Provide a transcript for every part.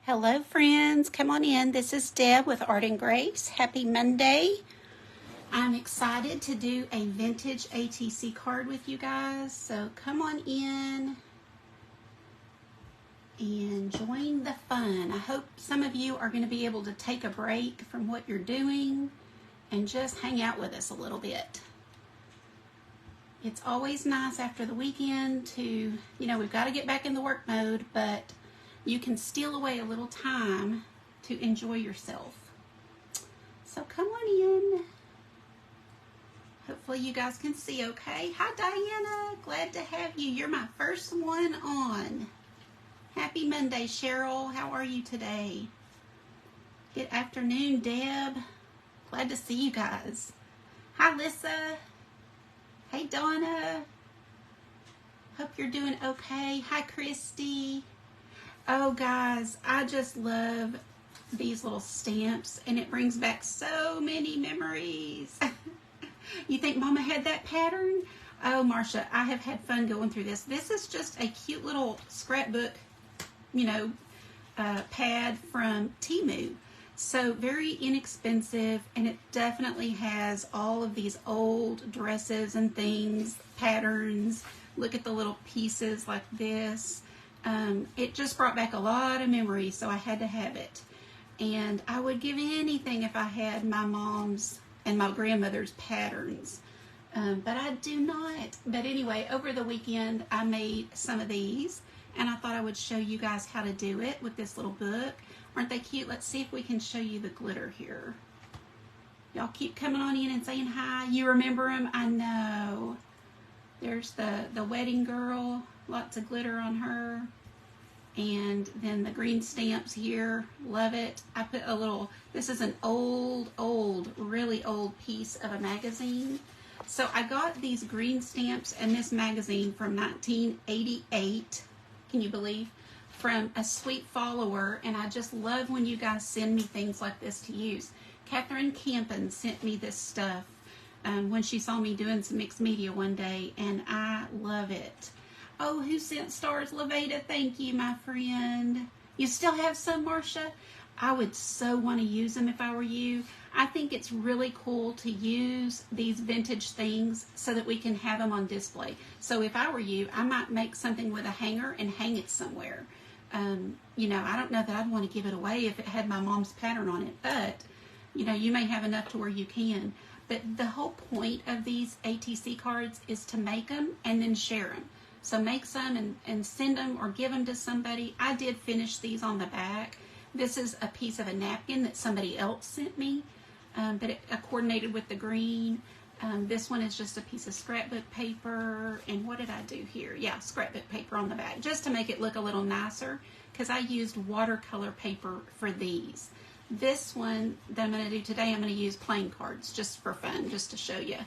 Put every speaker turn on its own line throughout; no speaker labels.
Hello friends, come on in. This is Deb with Art and Grace. Happy Monday. I'm excited to do a vintage ATC card with you guys. So come on in and join the fun. I hope some of you are going to be able to take a break from what you're doing and just hang out with us a little bit. It's always nice after the weekend to, we've got to get back in the work mode, but you can steal away a little time to enjoy yourself. So come on in. Hopefully you guys can see okay. Hi Diana, glad to have you. You're my first one on. Happy Monday, Cheryl. How are you today? Good afternoon, Deb. Glad to see you guys. Hi Lissa. Hey Donna. Hope you're doing okay. Hi Christy. Oh guys, I just love these little stamps and it brings back so many memories. You think Mama had that pattern? Oh Marcia, I have had fun going through this. This is just a cute little scrapbook, pad from Temu. So very inexpensive, and it definitely has all of these old dresses and things, patterns. Look at the little pieces like this. It just brought back a lot of memories, so I had to have it. And I would give anything if I had my mom's and my grandmother's patterns, but I do not. But anyway, over the weekend I made some of these, and I thought I would show you guys how to do it with this little book. Aren't they cute? Let's see if we can show you the glitter here. Y'all keep coming on in and saying hi. You remember them? I know. There's the wedding girl, lots of glitter on her. And then the green stamps here, love it. I put a little, this is an old, really old piece of a magazine. So I got these green stamps and this magazine from 1988, can you believe? From a sweet follower, and I just love when you guys send me things like this to use. Catherine Campen sent me this stuff when she saw me doing some mixed media one day, and I love it. Oh, who sent stars? Levada, thank you, my friend. You still have some, Marcia? I would so want to use them if I were you. I think it's really cool to use these vintage things so that we can have them on display. So if I were you, I might make something with a hanger and hang it somewhere. I don't know that I'd want to give it away if it had my mom's pattern on it, but, you may have enough to where you can. But the whole point of these ATC cards is to make them and then share them. So make some and send them or give them to somebody. I did finish these on the back. This is a piece of a napkin that somebody else sent me, but it coordinated with the green. This one is just a piece of scrapbook paper. And what did I do here? Yeah, scrapbook paper on the back, just to make it look a little nicer, because I used watercolor paper for these. This one that I'm going to do today, I'm going to use plain cards just for fun, just to show you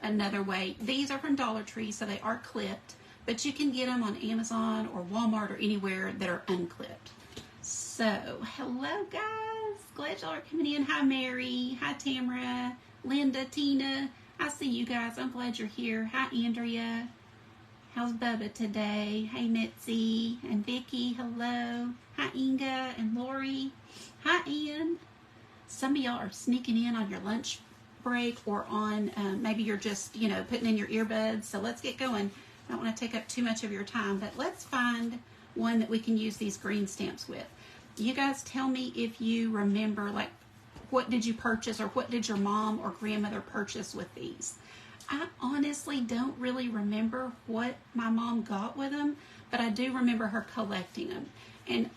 another way. These are from Dollar Tree, so they are clipped. But you can get them on Amazon or Walmart or anywhere that are unclipped. So, hello guys. Glad y'all are coming in. Hi Mary. Hi Tamara. Linda, Tina. I see you guys. I'm glad you're here. Hi Andrea. How's Bubba today? Hey Mitzi and Vicky. Hello. Hi Inga and Lori. Hi Ann. Some of y'all are sneaking in on your lunch break or on, maybe you're just, putting in your earbuds. So let's get going. I don't want to take up too much of your time, but let's find one that we can use these green stamps with. You guys tell me if you remember, like, what did you purchase or what did your mom or grandmother purchase with these? I honestly don't really remember what my mom got with them, but I do remember her collecting them. And,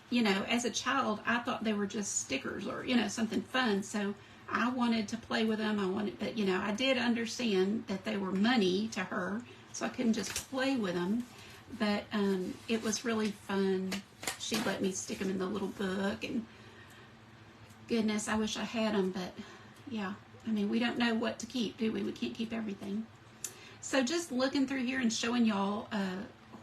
as a child, I thought they were just stickers or, something fun. So I wanted to play with them. But, I did understand that they were money to her. So I couldn't just play with them, but it was really fun. She let me stick them in the little book, and goodness, I wish I had them, but yeah, we don't know what to keep, do we? We can't keep everything. So just looking through here and showing y'all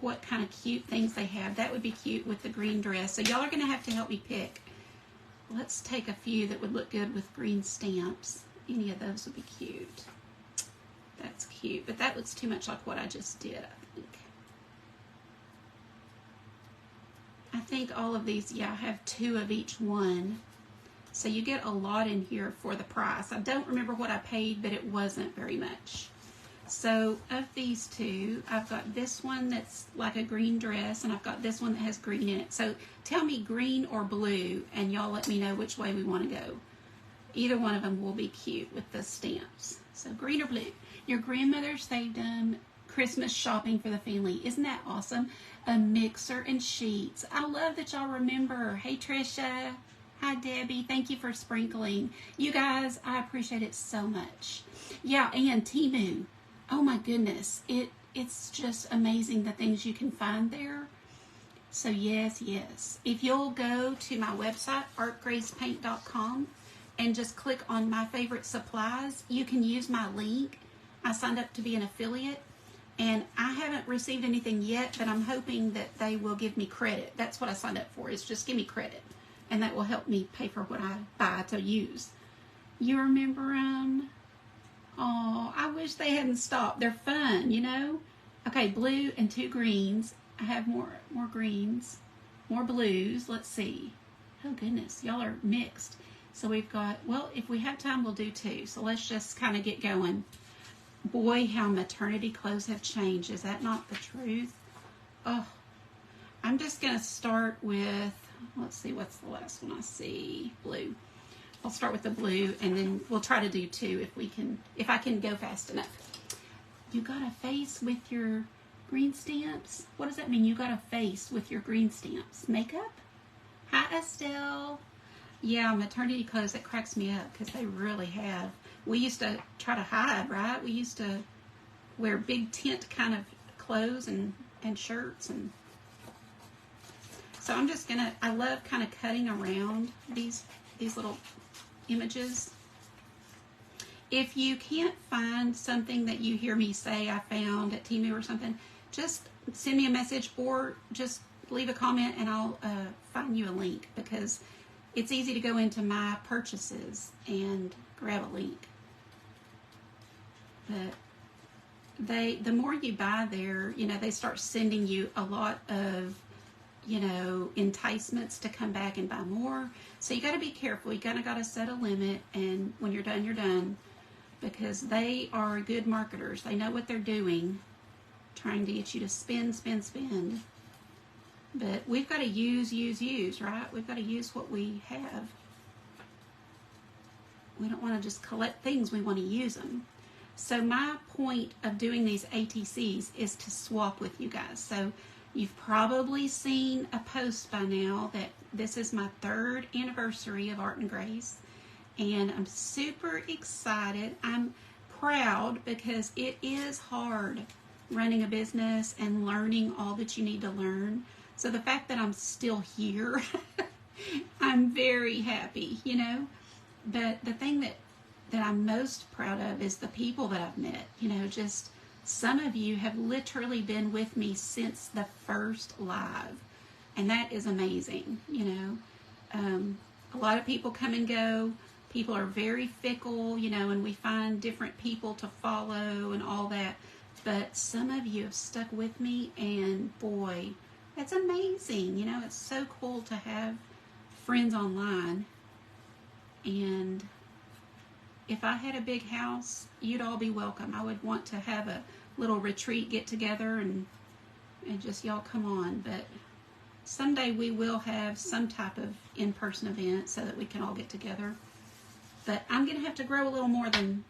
what kind of cute things they have. That would be cute with the green dress. So y'all are going to have to help me pick. Let's take a few that would look good with green stamps. Any of those would be cute. That's cute, but that looks too much like what I just did, I think. I think all of these, yeah, I have 2 of each one. So you get a lot in here for the price. I don't remember what I paid, but it wasn't very much. So of these 2, I've got this one that's like a green dress, and I've got this one that has green in it. So tell me green or blue, and y'all let me know which way we want to go. Either one of them will be cute with the stamps. So green or blue. Your grandmother saved Christmas shopping for the family. Isn't that awesome? A mixer and sheets. I love that y'all remember. Hey, Trisha. Hi, Debbie. Thank you for sprinkling. You guys, I appreciate it so much. Yeah, and Temu. Oh, my goodness. It's just amazing the things you can find there. So, yes. If you'll go to my website, artgracepaint.com, and just click on my favorite supplies, you can use my link. I signed up to be an affiliate, and I haven't received anything yet, but I'm hoping that they will give me credit. That's what I signed up for, is just give me credit. And that will help me pay for what I buy to use. You remember them? Oh, I wish they hadn't stopped. They're fun, you know? Okay, blue and 2 greens. I have more greens, more blues. Let's see. Oh, goodness. Y'all are mixed. So we've got, well, if we have time, we'll do 2. So let's just kind of get going. Boy, how maternity clothes have changed. Is that not the truth? Oh, I'm just going to start with, let's see, what's the last one I see? Blue. I'll start with the blue, and then we'll try to do 2 if I can go fast enough. You got a face with your green stamps? What does that mean? You got a face with your green stamps? Makeup? Hi, Estelle. Yeah, maternity clothes, that cracks me up because they really have. We used to try to hide, right? We used to wear big tent kind of clothes and shirts. And so I'm just going to, I love kind of cutting around these little images. If you can't find something that you hear me say I found at Temu or something, just send me a message or just leave a comment and I'll find you a link, because it's easy to go into my purchases and grab a link. But the more you buy there, you know, they start sending you a lot of, you know, enticements to come back and buy more. So you got to be careful. You kind of got to set a limit, and when you're done, you're done, because they are good marketers. They know what they're doing, trying to get you to spend. But we've got to use, right? We've got to use what we have. We don't want to just collect things. We want to use them. So my point of doing these ATCs is to swap with you guys. So you've probably seen a post by now that this is my 3rd anniversary of Art and Grace, and I'm super excited. I'm proud because it is hard running a business and learning all that you need to learn. So the fact that I'm still here, I'm very happy, you know. But the thing that I'm most proud of is the people that I've met. You know, just some of you have literally been with me since the first live, and that is amazing. You know, a lot of people come and go. People are very fickle, you know, and we find different people to follow and all that. But some of you have stuck with me, and boy, that's amazing. You know, it's so cool to have friends online. And if I had a big house, you'd all be welcome. I would want to have a little retreat get together and just y'all come on. But someday we will have some type of in-person event so that we can all get together. But I'm going to have to grow a little more than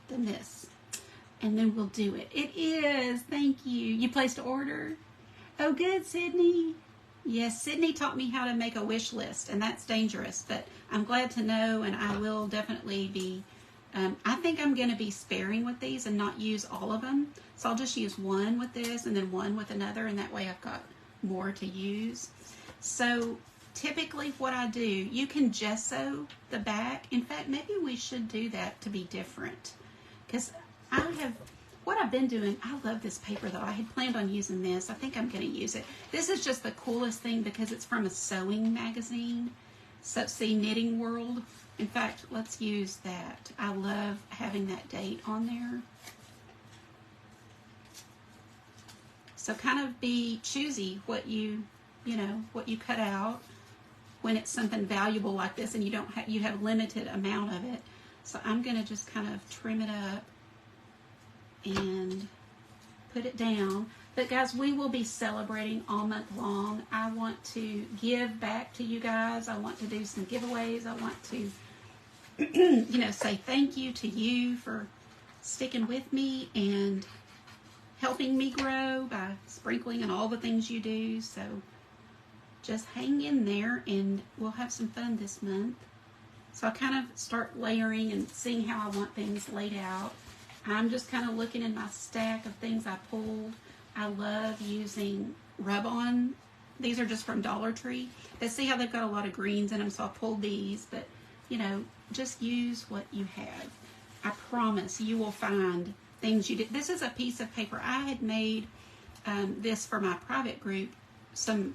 this. And then we'll do it. It is. Thank you. You placed an order? Oh, good, Sydney. Yes, Sydney taught me how to make a wish list, and that's dangerous. But I'm glad to know, and I will definitely be, I think I'm going to be sparing with these and not use all of them. So I'll just use one with this and then one with another, and that way I've got more to use. So typically what I do, you can gesso the back. In fact, maybe we should do that to be different, because what I've been doing, I love this paper though. I had planned on using this. I think I'm going to use it. This is just the coolest thing because it's from a sewing magazine. So, see, Knitting World. In fact, let's use that. I love having that date on there. So kind of be choosy what you you know, what you cut out when it's something valuable like this and you have limited amount of it. So I'm going to just kind of trim it up and put it down. But guys, we will be celebrating all month long. I want to give back to you guys. I want to do some giveaways. I want to, you know, say thank you to you for sticking with me and helping me grow by sprinkling on all the things you do. So just hang in there and we'll have some fun this month. So I kind of start layering and seeing how I want things laid out. I'm just kind of looking in my stack of things I pulled. I love using rub-on. These are just from Dollar Tree. But see how they've got a lot of greens in them, so I pulled these. But, you know, just use what you have. I promise you will find things you did. This is a piece of paper. I had made this for my private group, some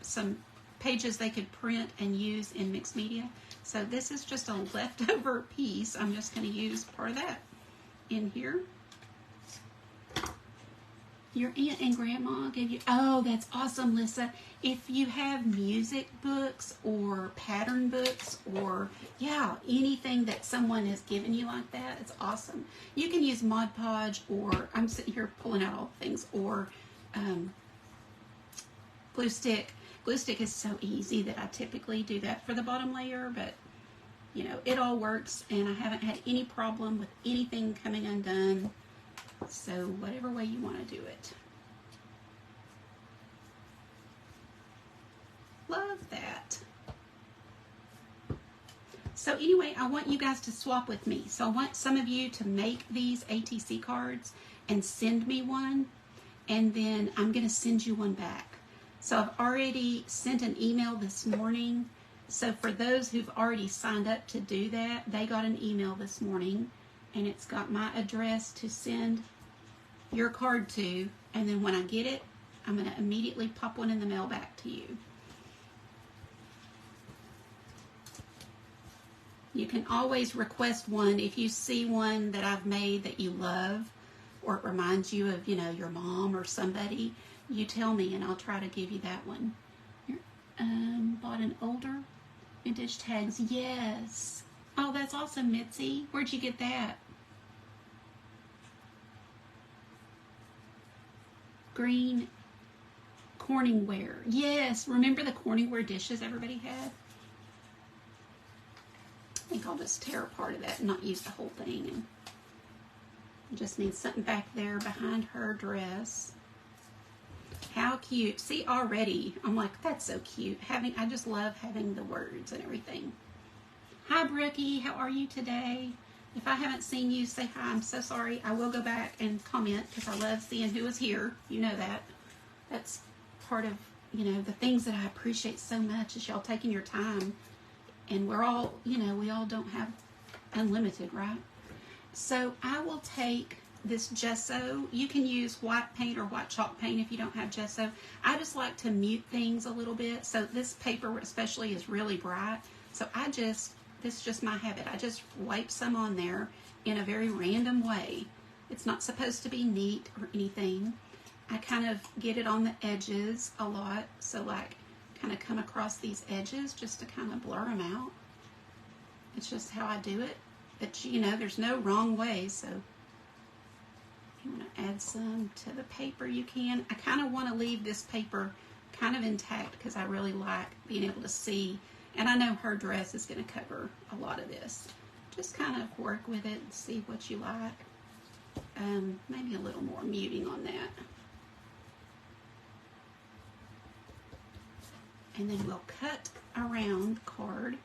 pages they could print and use in mixed media. So this is just a leftover piece. I'm just going to use part of that in here. Your aunt and grandma gave you, oh, that's awesome, Lissa. If you have music books or pattern books or, yeah, anything that someone has given you like that, it's awesome. You can use Mod Podge, or I'm sitting here pulling out all the things, or glue stick. Glue stick is so easy that I typically do that for the bottom layer, but you know, it all works and I haven't had any problem with anything coming undone. So whatever way you want to do it. Love that. So anyway, I want you guys to swap with me. So I want some of you to make these ATC cards and send me one, and then I'm going to send you one back. So I've already sent an email this morning. So for those who've already signed up to do that, they got an email this morning and it's got my address to send your card to, and then when I get it, I'm going to immediately pop one in the mail back to you. You can always request one if you see one that I've made that you love, or it reminds you of, you know, your mom or somebody. You tell me and I'll try to give you that one. Here, bought an older vintage tags. Yes. Oh, that's awesome, Mitzi. Where'd you get that? Green Corningware. Yes. Remember the Corningware dishes everybody had? I think I'll just tear apart of that and not use the whole thing. And I just need something back there behind her dress. How cute. See, already I'm like, that's so cute. I just love having the words and everything. Hi, Brookie. How are you today? If I haven't seen you, say hi. I'm so sorry. I will go back and comment because I love seeing who is here. You know that. That's part of, you know, the things that I appreciate so much is y'all taking your time. And we're all, you know, we all don't have unlimited, right? So I will take this gesso. You can use white paint or white chalk paint if you don't have gesso. I just like to mute things a little bit. So this paper especially is really bright. So this is just my habit. I just wipe some on there in a very random way. It's not supposed to be neat or anything. I kind of get it on the edges a lot. So like kind of come across these edges just to kind of blur them out. It's just how I do it. But you know, there's no wrong way. So if you want to add some to the paper, you can. I kind of want to leave this paper kind of intact because I really like being able to see. And I know her dress is going to cover a lot of this. Just kind of work with it and see what you like. Maybe a little more muting on that. And then we'll cut around the card.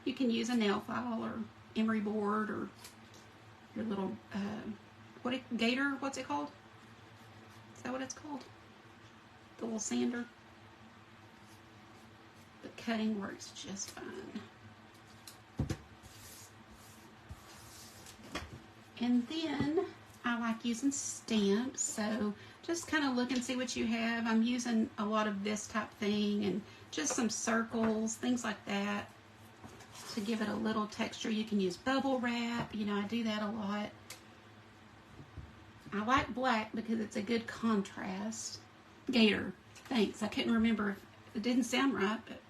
You can use a nail file or emery board or your little, gator, what's it called? Is that what it's called? The little sander. But cutting works just fine. And then I like using stamps, so just kind of look and see what you have. I'm using a lot of this type thing and just some circles, things like that to give it a little texture. You can use bubble wrap. You know, I do that a lot. I like black because it's a good contrast. Gator, thanks. I couldn't remember It didn't sound right, but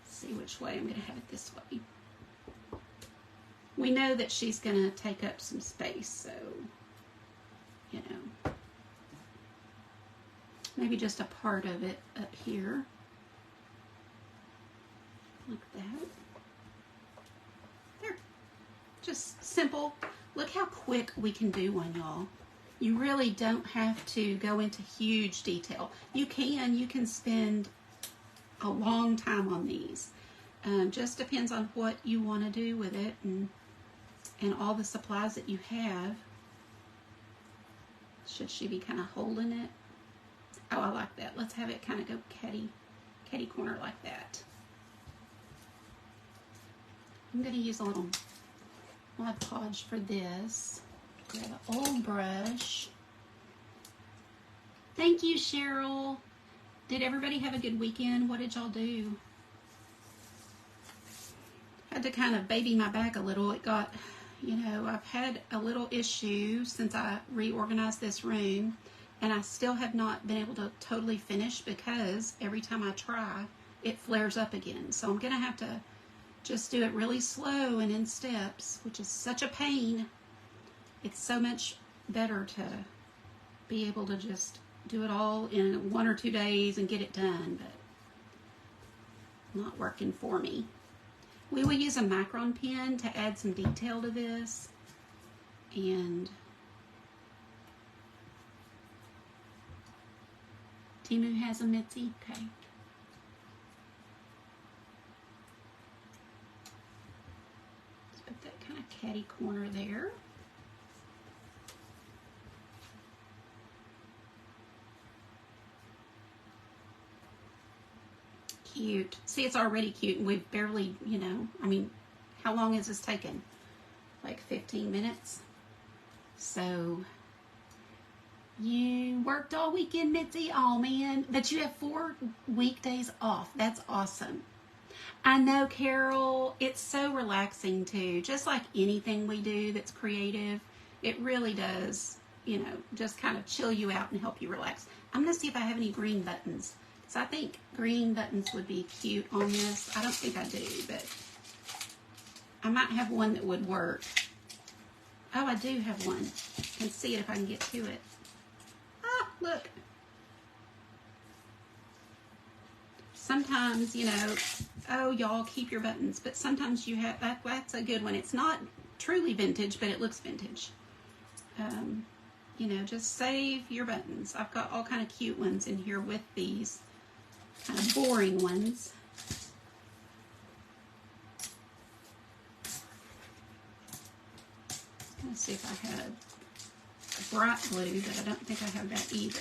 let's see which way. I'm going to have it this way. We know that she's going to take up some space, so, you know, maybe just a part of it up here, like that. There. Just simple. Look how quick we can do one, y'all. You really don't have to go into huge detail. You can spend a long time on these. Just depends on what you want to do with it and all the supplies that you have. Should she be kind of holding it? Oh, I like that. Let's have it kind of go catty corner like that. I'm going to use a little Mod Podge for this. Grab an old brush. Thank you, Cheryl. Did everybody have a good weekend? What did y'all do? Had to kind of baby my back a little. It got, you know, I've had a little issue since I reorganized this room, and I still have not been able to totally finish because every time I try, it flares up again. So I'm going to have to just do it really slow and in steps, which is such a pain. It's so much better to be able to just do it all in 1 or 2 days and get it done, but not working for me. We will use a Micron pen to add some detail to this, and Timu has a Mitzi. Okay. Let's put that kind of catty corner there. Cute. See, it's already cute, and we've barely, you know, I mean, how long has this taken? Like 15 minutes? So, you worked all weekend, Mitzi? Oh, man. But you have 4 weekdays off. That's awesome. I know, Carol. It's so relaxing, too. Just like anything we do that's creative, it really does, you know, just kind of chill you out and help you relax. I'm going to see if I have any green buttons. So I think green buttons would be cute on this. I don't think I do, but I might have one that would work. Oh, I do have one. I can see it if I can get to it. Ah, look. Sometimes, you know, oh, y'all keep your buttons, but sometimes you have, that's a good one. It's not truly vintage, but it looks vintage. You know, just save your buttons. I've got all kind of cute ones in here with these kind of boring ones. Let's see if I had a bright blue, but I don't think I have that either.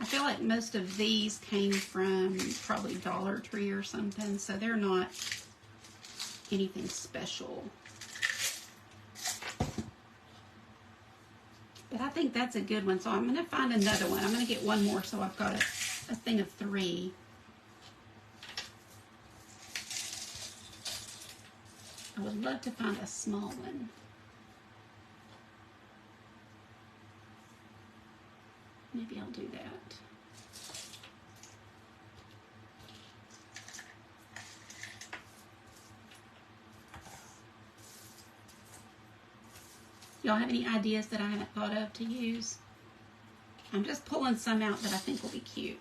I feel like most of these came from probably Dollar Tree or something, so they're not anything special. But I think that's a good one, so I'm going to find another one. I'm going to get one more, so I've got a thing of 3. I would love to find a small one. Maybe I'll do that. Y'all have any ideas that I haven't thought of to use? I'm just pulling some out that I think will be cute.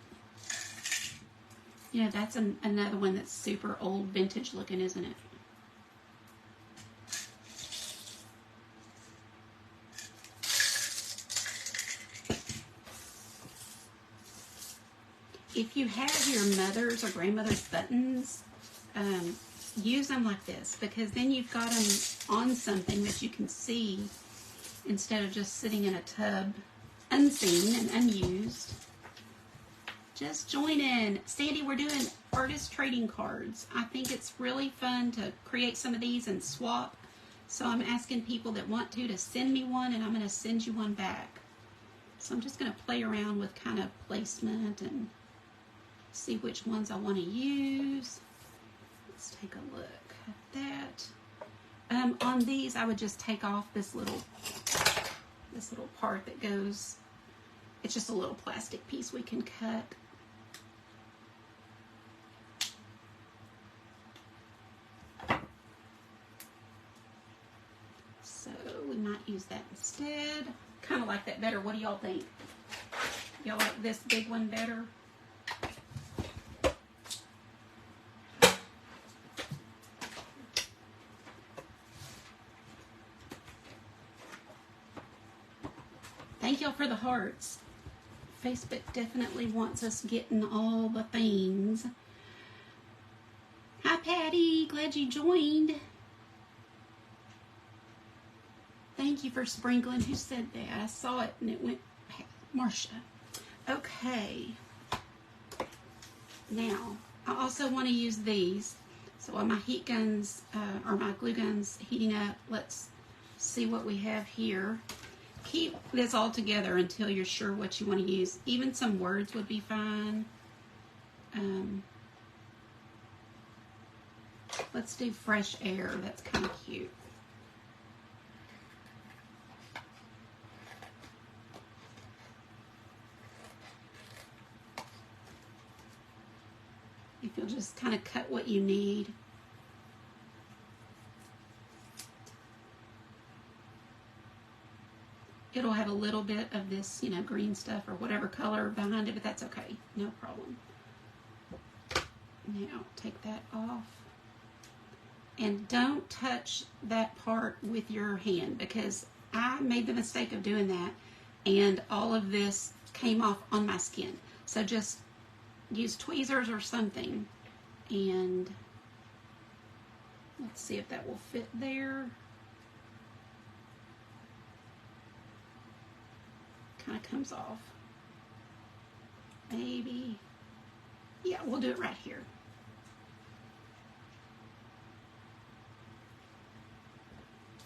You know, that's another one that's super old vintage looking, isn't it? If you have your mother's or grandmother's buttons, use them like this, because then you've got them on something that you can see instead of just sitting in a tub unseen and unused. Just join in. Sandy, we're doing artist trading cards. I think it's really fun to create some of these and swap. So I'm asking people that want to send me one, and I'm going to send you one back. So I'm just going to play around with kind of placement and see which ones I want to use. Let's take a look at that. On these, I would just take off this little part that goes, it's just a little plastic piece we can cut. might use that instead. Kind of like that better. What do y'all think? Y'all like this big one better? Thank y'all for the hearts. Facebook definitely wants us getting all the things. Hi, Patty. Glad you joined. Thank you for sprinkling. Who said that? I saw it and it went, Marcia. Okay. Now, I also want to use these. So while my heat guns, or my glue guns heating up, let's see what we have here. Keep this all together until you're sure what you want to use. Even some words would be fine. Let's do fresh air. That's kind of cute. If you'll just kind of cut what you need. It'll have a little bit of this, green stuff or whatever color behind it, but that's okay. No problem. Now, take that off. And don't touch that part with your hand, because I made the mistake of doing that and all of this came off on my skin. So just use tweezers or something, and let's see if that will fit there. Kind of comes off. Maybe. Yeah, we'll do it right here.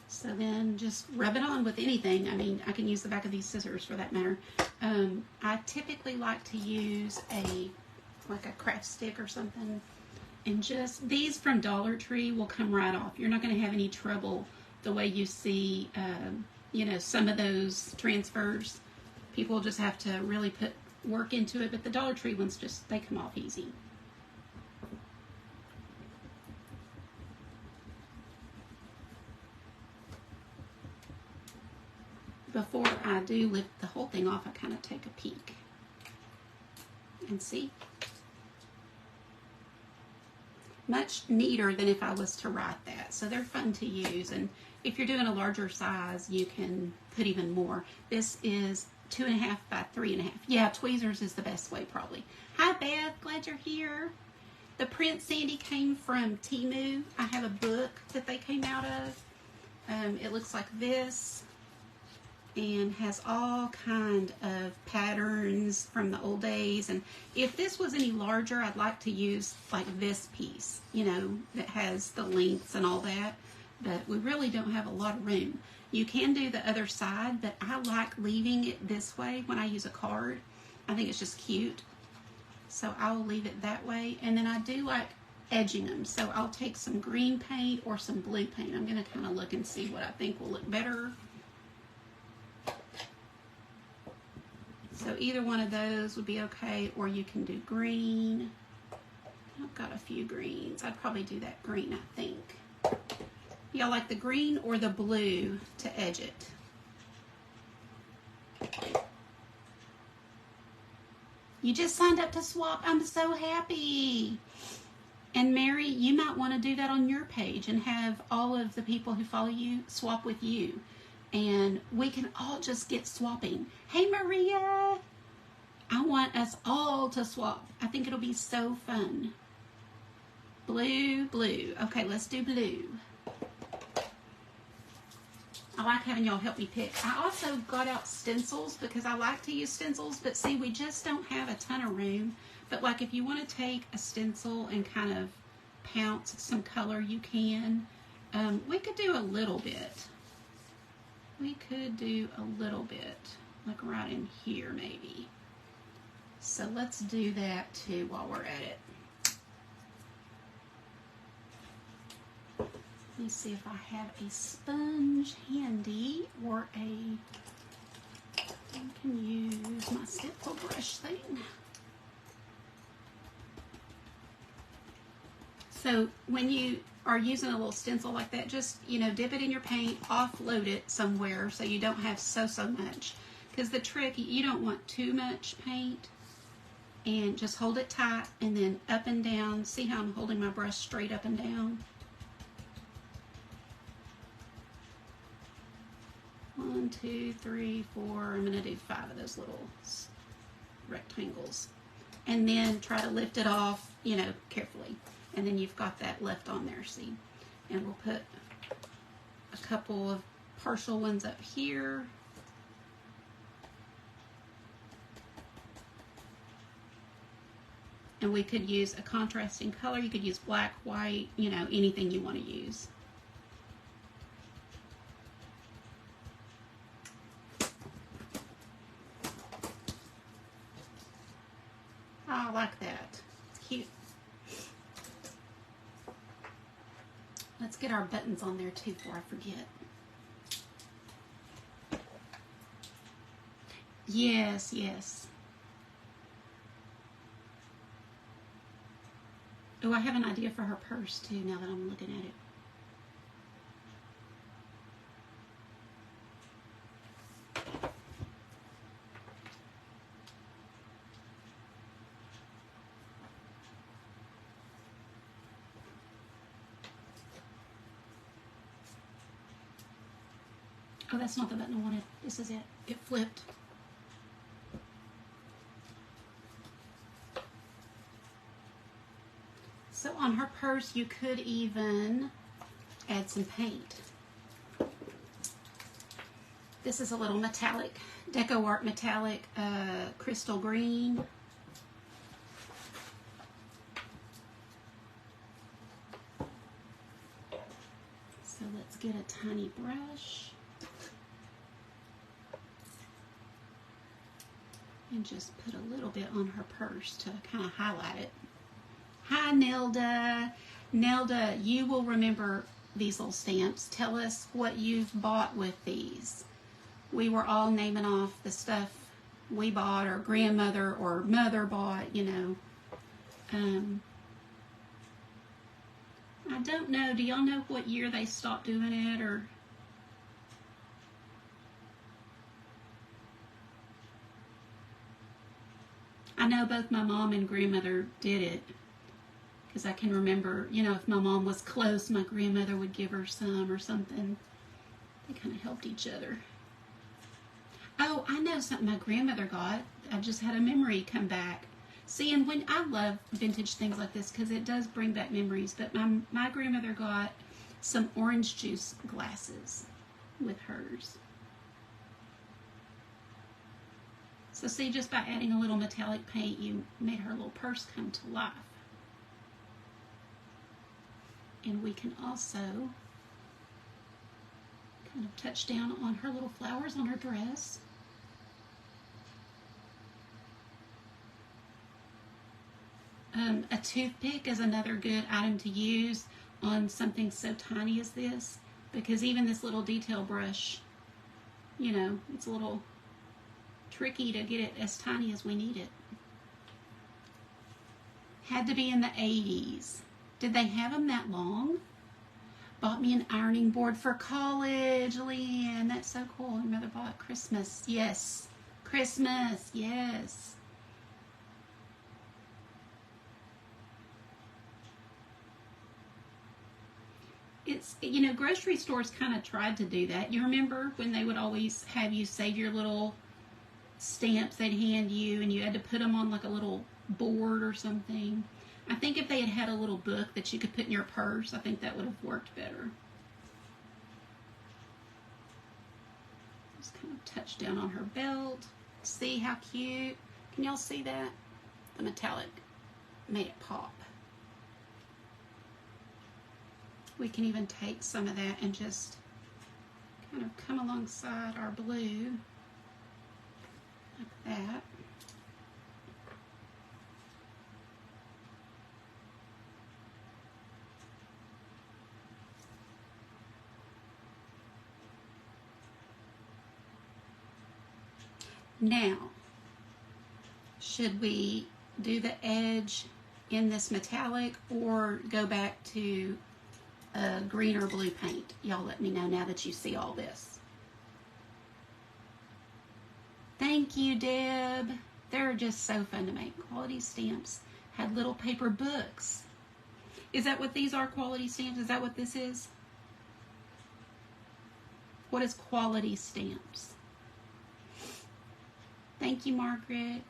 So then just rub it on with anything. I mean, I can use the back of these scissors for that matter. I typically like to use like a craft stick or something. And just, these from Dollar Tree will come right off. You're not going to have any trouble the way you see, some of those transfers. People just have to really put work into it, but the Dollar Tree ones they come off easy. Before I do lift the whole thing off, I kind of take a peek and see. Much neater than if I was to write that. So they're fun to use, and if you're doing a larger size, you can put even more. This is 2.5 by 3.5. Yeah, tweezers is the best way probably. Hi Beth, glad you're here. The print, Sandy, came from Temu. I have a book that they came out of. It looks like this and has all kind of patterns from the old days. And if this was any larger, I'd like to use like this piece, that has the lengths and all that. But we really don't have a lot of room. You can do the other side, but I like leaving it this way when I use a card. I think it's just cute. So I will leave it that way. And then I do like edging them. So I'll take some green paint or some blue paint. I'm going to kind of look and see what I think will look better. So either one of those would be okay, or you can do green. I've got a few greens. I'd probably do that green, I think. Y'all like the green or the blue to edge it? You just signed up to swap. I'm so happy. And Mary, you might want to do that on your page and have all of the people who follow you swap with you. And we can all just get swapping. Hey Maria, I want us all to swap. I think it'll be so fun. Blue, blue. Okay, let's do blue. I like having y'all help me pick. I also got out stencils because I like to use stencils, but see, we just don't have a ton of room. But like if you want to take a stencil and kind of pounce some color, you can. We could do a little bit. We could do a little bit, like right in here maybe. So let's do that too while we're at it. Let me see if I have a sponge handy or I can use my stencil brush thing. So when you are using a little stencil like that, just, you know, dip it in your paint, offload it somewhere so you don't have so much. Because the trick, you don't want too much paint, and just hold it tight and then up and down. See how I'm holding my brush straight up and down? 1, 2, 3, 4. I'm going to do 5 of those little rectangles. And then try to lift it off, you know, carefully. And then you've got that left on there, see? And we'll put a couple of partial ones up here. And we could use a contrasting color. You could use black, white, you know, anything you want to use. I like that. It's cute. Let's get our buttons on there too before I forget. Yes, yes. Oh, I have an idea for her purse too now that I'm looking at it. Oh, that's not the button I wanted. This is it. It flipped. So on her purse, you could even add some paint. This is a little metallic, Deco Art metallic crystal green. So let's get a tiny brush. And just put a little bit on her purse to kind of highlight it. Hi, Nelda. Nelda, you will remember these little stamps. Tell us what you've bought with these. We were all naming off the stuff we bought, or grandmother or mother bought, you know. I don't know. Do y'all know what year they stopped doing it, or... I know both my mom and grandmother did it, because I can remember, you know, if my mom was close, my grandmother would give her some or something. They kind of helped each other. Oh, I know something my grandmother got. I just had a memory come back. See, and when I love vintage things like this because it does bring back memories, but my grandmother got some orange juice glasses with hers. So see, just by adding a little metallic paint, you made her little purse come to life. And we can also kind of touch down on her little flowers on her dress. A toothpick is another good item to use on something so tiny as this, because even this little detail brush, you know, it's a little tricky to get it as tiny as we need it. Had to be in the 80s. Did they have them that long? Bought me an ironing board for college, Leanne. That's so cool. Your mother bought Christmas. Yes. Christmas. Yes. It's, you know, grocery stores kind of tried to do that. You remember when they would always have you save your little stamps they'd hand you, and you had to put them on like a little board or something? I think if they had had a little book that you could put in your purse, I think that would have worked better. Just kind of touch down on her belt. See how cute? Can y'all see that? The metallic made it pop. We can even take some of that and just kind of come alongside our blue like that. Now, should we do the edge in this metallic or go back to green or blue paint. Y'all let me know now that you see all this. Thank you, Deb. They're just so fun to make. Quality stamps had little paper books. Is that what these are, quality stamps? Is that what this is? What is quality stamps? Thank you, Margaret.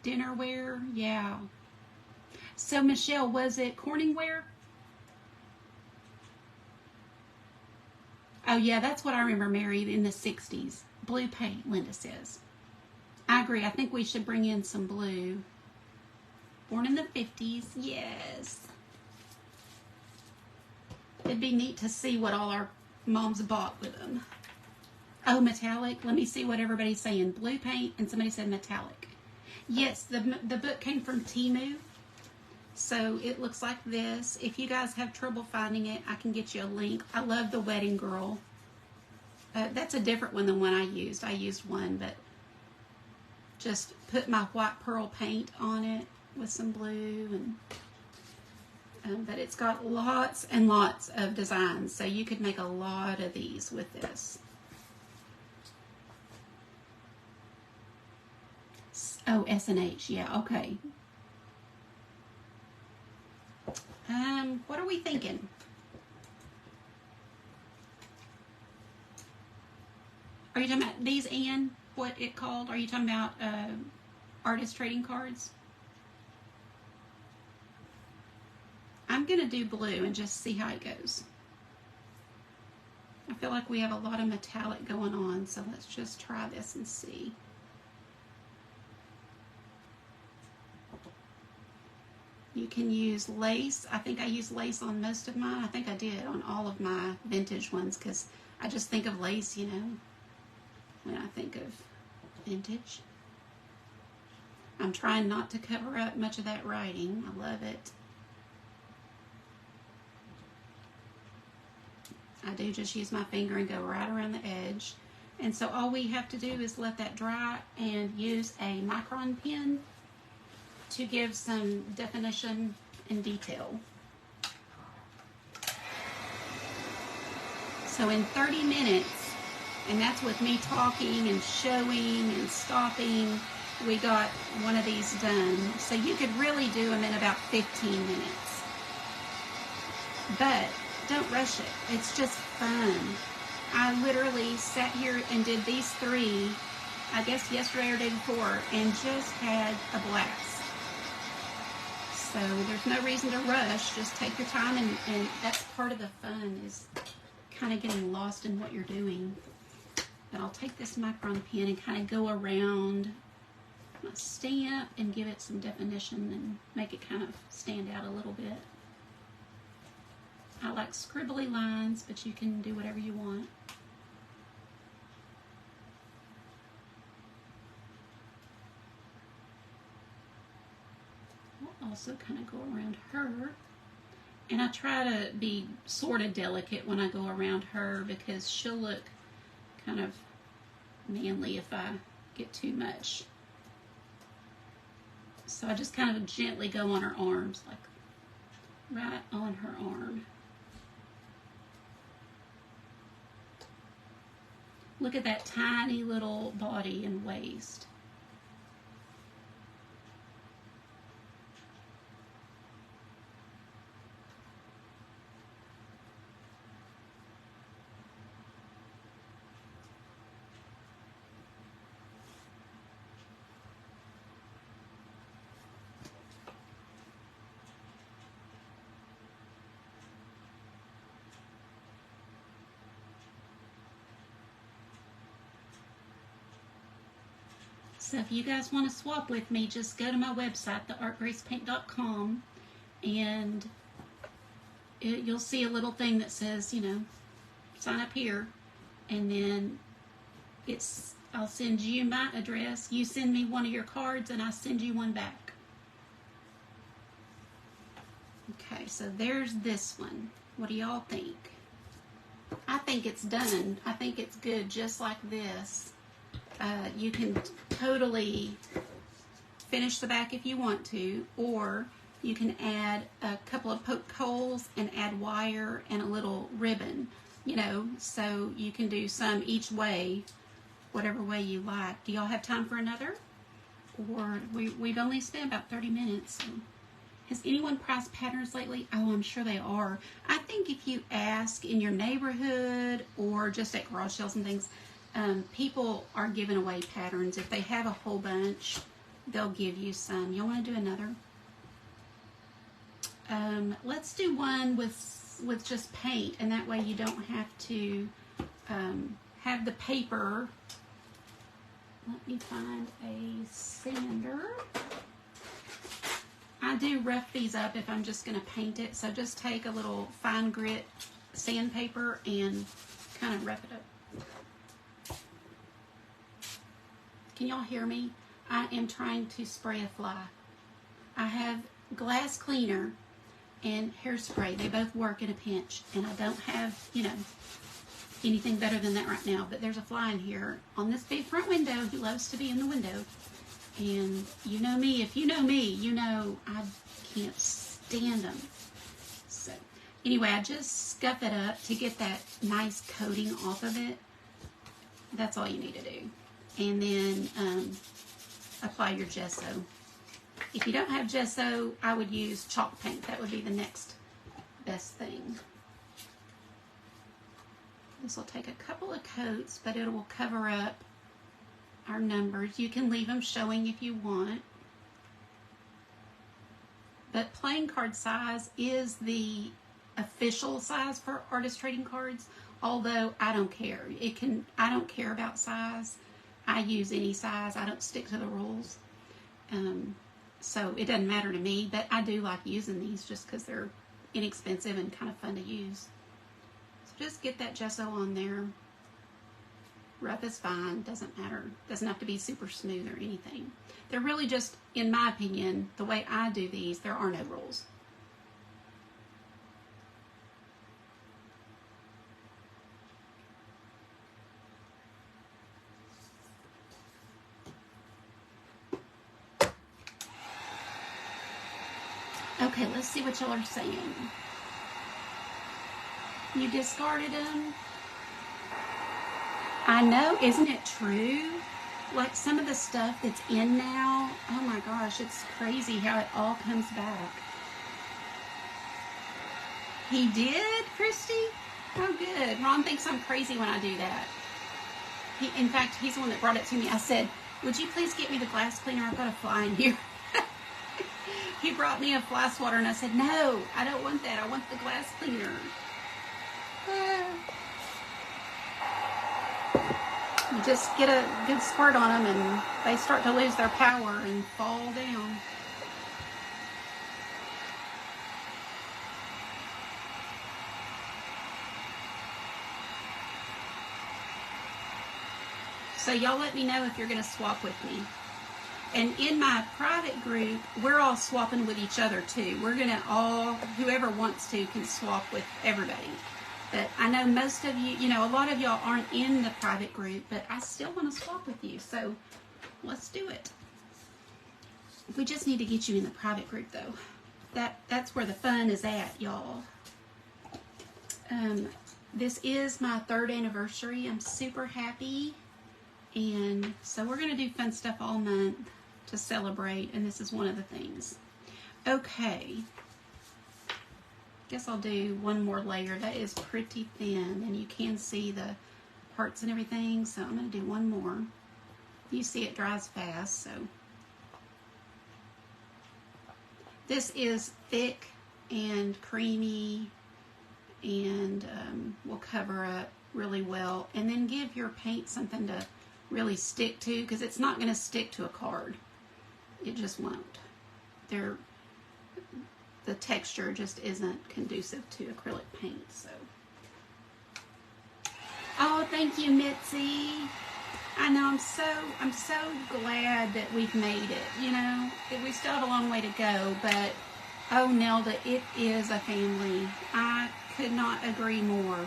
Dinnerware, yeah. So, Michelle, was it Corningware? Oh, yeah, that's what I remember, Mary, in the 60s. Blue paint, Linda says. I agree. I think we should bring in some blue. Born in the 50s, yes. It'd be neat to see what all our moms bought with them. Oh, metallic. Let me see what everybody's saying. Blue paint, and somebody said metallic. Yes, the book came from Temu. So it looks like this. If you guys have trouble finding it, I can get you a link. I love the Wedding Girl. That's a different one than one I used. I used one, but just put my white pearl paint on it with some blue. But it's got lots and lots of designs. So you could make a lot of these with this. Oh, S&H. Yeah, okay. What are we thinking? Are you talking about these, Anne? What it called? Are you talking about artist trading cards? I'm going to do blue and just see how it goes. I feel like we have a lot of metallic going on, so let's just try this and see. You can use lace. I think I use lace on most of mine. I think I did on all of my vintage ones because I just think of lace, you know, when I think of vintage. I'm trying not to cover up much of that writing. I love it. I do just use my finger and go right around the edge. And so all we have to do is let that dry and use a micron pen to give some definition and detail. So in 30 minutes, and that's with me talking and showing and stopping, we got one of these done. So you could really do them in about 15 minutes. But don't rush it. It's just fun. I literally sat here and did these 3, I guess yesterday or day before, and just had a blast. So there's no reason to rush. Just take your time, and that's part of the fun, is kind of getting lost in what you're doing. But I'll take this micron pen and kind of go around my stamp and give it some definition and make it kind of stand out a little bit. I like scribbly lines, but you can do whatever you want. Also kind of go around her, and I try to be sort of delicate when I go around her because she'll look kind of manly if I get too much. So I just kind of gently go on her arms, like right on her arm. Look at that tiny little body and waist. So if you guys want to swap with me, just go to my website, theartgracepaint.com, and you'll see a little thing that says, you know, sign up here, and then I'll send you my address, you send me one of your cards, and I send you one back. Okay, so there's this one. What do y'all think? I think it's done. I think it's good just like this. You can totally finish the back if you want to, or you can add a couple of of poke holes and add wire and a little ribbon, you know, so you can do some each way, whatever way you like. Do y'all have time for another? Or we've only spent about 30 minutes. So. Has anyone priced patterns lately? Oh, I'm sure they are. I think if you ask in your neighborhood or just at garage sales and things, people are giving away patterns. If they have a whole bunch, they'll give you some. You want to do another? Let's do one with just paint, and that way you don't have to have the paper. Let me find a sander. I do rough these up if I'm just going to paint it, so just take a little fine grit sandpaper and kind of rough it up. Can y'all hear me? I am trying to spray a fly. I have glass cleaner and hairspray. They both work in a pinch, and I don't have, you know, anything better than that right now, but there's a fly in here on this big front window. He loves to be in the window. And you know me, if you know me, you know I can't stand them. So anyway, I just scuff it up to get that nice coating off of it. That's all you need to do. And then apply your gesso. If you don't have gesso, I would use chalk paint. That would be the next best thing. This will take a couple of coats, but it will cover up our numbers. You can leave them showing if you want. But playing card size is the official size for artist trading cards, although I don't care. I don't care about size. I use any size. I don't stick to the rules. So it doesn't matter to me, but I do like using these just because they're inexpensive and kind of fun to use. So just get that gesso on there. Rough is fine, doesn't matter. Doesn't have to be super smooth or anything. They're really just, in my opinion, the way I do these, there are no rules. Okay, let's see what y'all are saying. You discarded them? I know, isn't it true? Like some of the stuff that's in now, oh my gosh, it's crazy how it all comes back. He did, Christy? Oh good. Ron thinks I'm crazy when I do that. In fact, he's the one that brought it to me. I said, would you please get me the glass cleaner? I've got a fly in here. He brought me a fly swatter and I said, no, I don't want that. I want the glass cleaner. You just get a good squirt on them and they start to lose their power and fall down. So y'all let me know if you're going to swap with me. And in my private group, we're all swapping with each other too. We're going to all, whoever wants to, can swap with everybody. But I know most of you, you know, a lot of y'all aren't in the private group, but I still want to swap with you. So let's do it. We just need to get you in the private group though. That's where the fun is at, y'all. This is my 3rd anniversary. I'm super happy. And so we're going to do fun stuff all month to celebrate. And this is one of the things. Okay. Guess I'll do one more layer. That is pretty thin and you can see the parts and everything, so I'm going to do one more. You see it dries fast, so this is thick and creamy and will cover up really well, and then give your paint something to really stick to, because it's not going to stick to a card. It just won't. The texture just isn't conducive to acrylic paint. So, oh, thank you, Mitzi. I know, I'm so glad that we've made it. You know, we still have a long way to go, but oh, Nelda, it is a family. I could not agree more.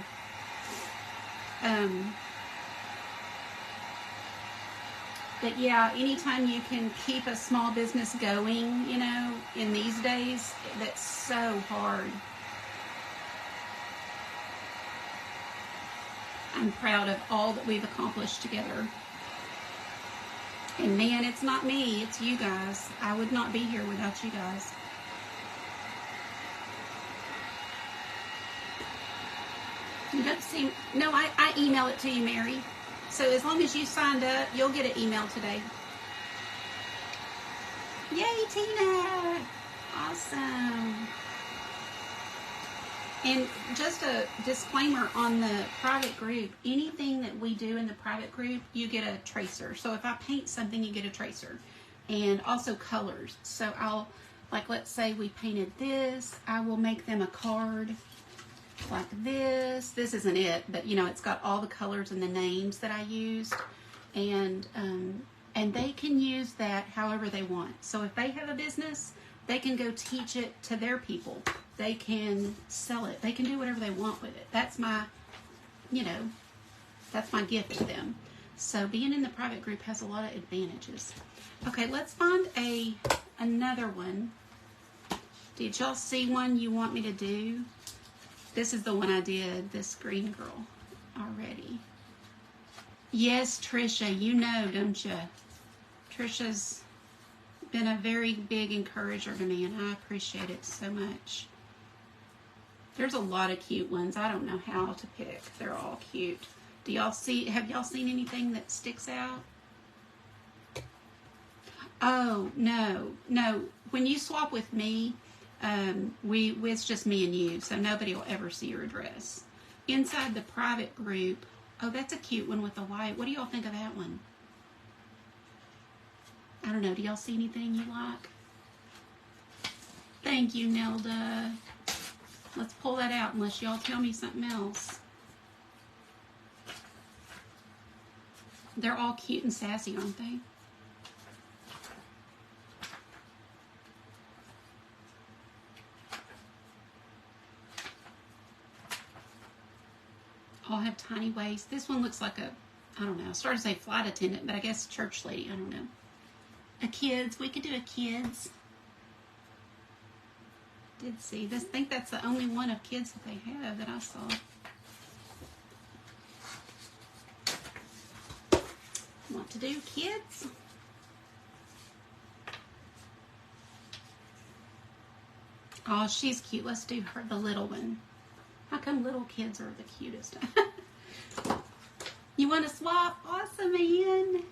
But yeah, anytime you can keep a small business going, you know, in these days, that's so hard. I'm proud of all that we've accomplished together. And man, it's not me, it's you guys. I would not be here without you guys. You don't see, no, I email it to you, Mary. So as long as you signed up, you'll get an email today. Yay, Tina! Awesome. And just a disclaimer on the private group, anything that we do in the private group, you get a tracer. So if I paint something, you get a tracer. And also colors. So I'll, like let's say we painted this, I will make them a card like this. This isn't it, but you know, it's got all the colors and the names that I used. And they can use that however they want. So if they have a business, they can go teach it to their people. They can sell it. They can do whatever they want with it. That's my, you know, that's my gift to them. So being in the private group has a lot of advantages. Okay, let's find another one. Did y'all see one you want me to do? This is the one I did, this green girl already. Yes, Trisha, you know, don't you? Trisha's been a very big encourager to me, and I appreciate it so much. There's a lot of cute ones. I don't know how to pick. They're all cute. Do y'all see, have y'all seen anything that sticks out? Oh, no. When you swap with me, it's just me and you, so nobody will ever see your address. Inside the private group, oh, that's a cute one with the white. What do y'all think of that one? I don't know. Do y'all see anything you like? Thank you, Nelda. Let's pull that out unless y'all tell me something else. They're all cute and sassy, aren't they? All have tiny waists. This one looks like a, I don't know, I started to say flight attendant, but I guess church lady. I don't know. A kids. We could do a kids. Did see this. I think that's the only one of kids that they have that I saw. Want to do kids? Oh, she's cute. Let's do her, the little one. How come little kids are the cutest? You want to swap? Awesome, man.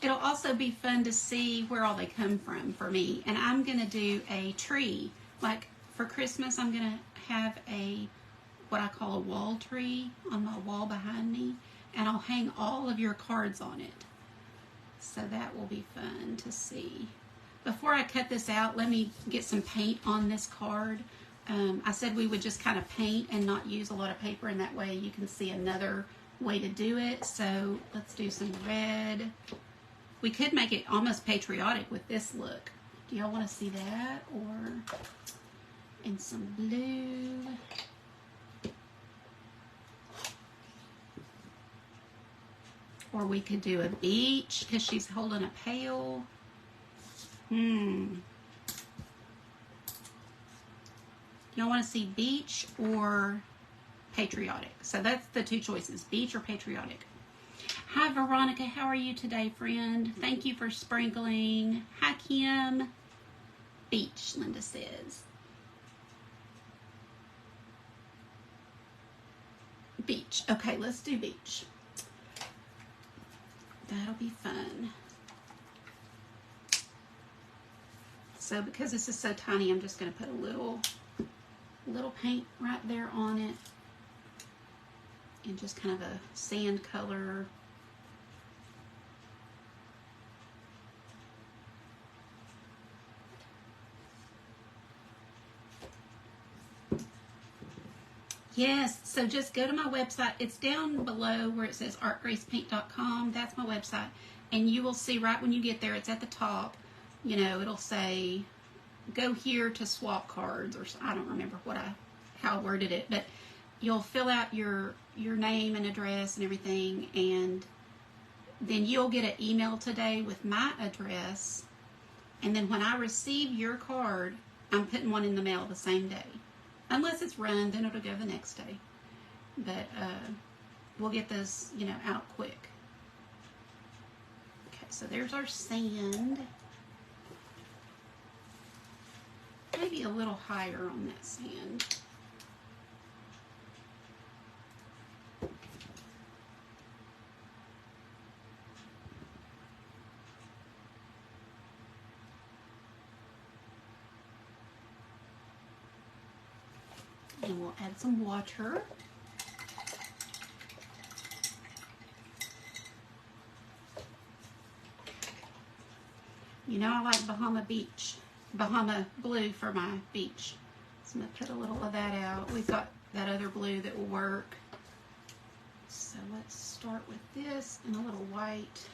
It'll also be fun to see where all they come from for me. And I'm going to do a tree. Like for Christmas, I'm going to have what I call a wall tree on my wall behind me. And I'll hang all of your cards on it. So that will be fun to see. Before I cut this out, let me get some paint on this card. I said we would just kind of paint and not use a lot of paper, and that way you can see another way to do it. So let's do some red. We could make it almost patriotic with this look. Do y'all want to see that? Or in some blue. Or we could do a beach because she's holding a pail. Y'all want to see beach or patriotic? So that's the two choices, beach or patriotic. Hi, Veronica. How are you today, friend? Thank you for sprinkling. Hi, Kim. Beach, Linda says. Beach. Okay, let's do beach. That'll be fun. So because this is so tiny, I'm just going to put a little paint right there on it. And just kind of a sand color. Yes, so just go to my website. It's down below where it says artgracepaint.com. That's my website. And you will see right when you get there, it's at the top. You know, it'll say, go here to swap cards, or I don't remember how I worded it, but you'll fill out your name and address and everything, and then you'll get an email today with my address, and then when I receive your card, I'm putting one in the mail the same day. Unless it's run, then it'll go the next day. But we'll get those, you know, out quick. Okay, so there's our sand. Maybe a little higher on that sand. And we'll add some water. You know I like Bahama blue for my beach. So I'm going to put a little of that out. We've got that other blue that will work. So let's start with this and a little white.